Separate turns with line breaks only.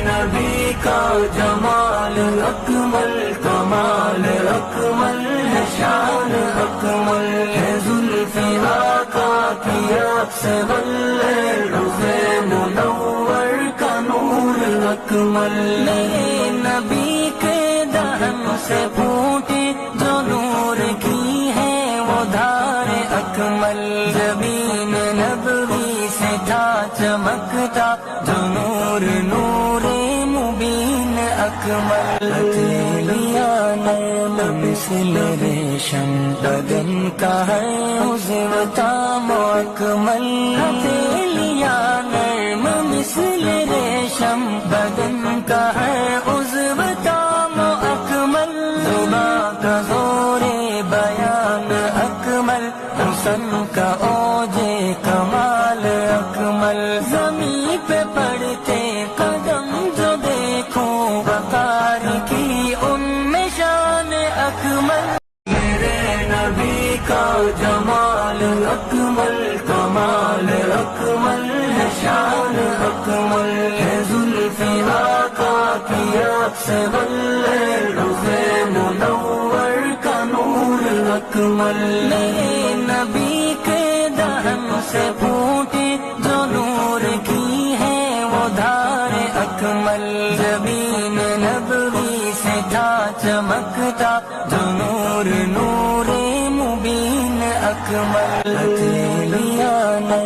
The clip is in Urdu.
نبی کا جمال اکمل، کمال اکمل ہے، شان اکمل ہے، زلف آقا کی آنکھ سے بلے روز منور کا نور اکمل، نئے نبی کے دہن سے پھوٹے جو نور کی ہے وہ دھار اکمل، زمین نبوی سے تھا چمکتا جو نور نور مبین اکمل، ہتھیلیاں نرم مثل ریشم، بدن کا ہے عضو تام و اکمل، ہتھیلیاں نرم مثل ریشم، بدن کا ہے عضو تام و اکمل، زباں کا زور بیان اکمل، حسن کا اوج کمال اکمل، زمین پہ پڑتے قدم جو دیکھو وقار کی ان میں شان اکمل، میرے نبی کا جمال اکمل، کمال اکمل ہے، شان اکمل ہے، زلف آقا کی آنکھ سے بلے روز منور کا نور اکمل، نئے نبی کے دہن سے پھوٹے جو نور کی ہے وہ دھار اکمل، زمین نبوی سے تھا چمکتا جو نور نور مبین اکمل، ہتھیلیاں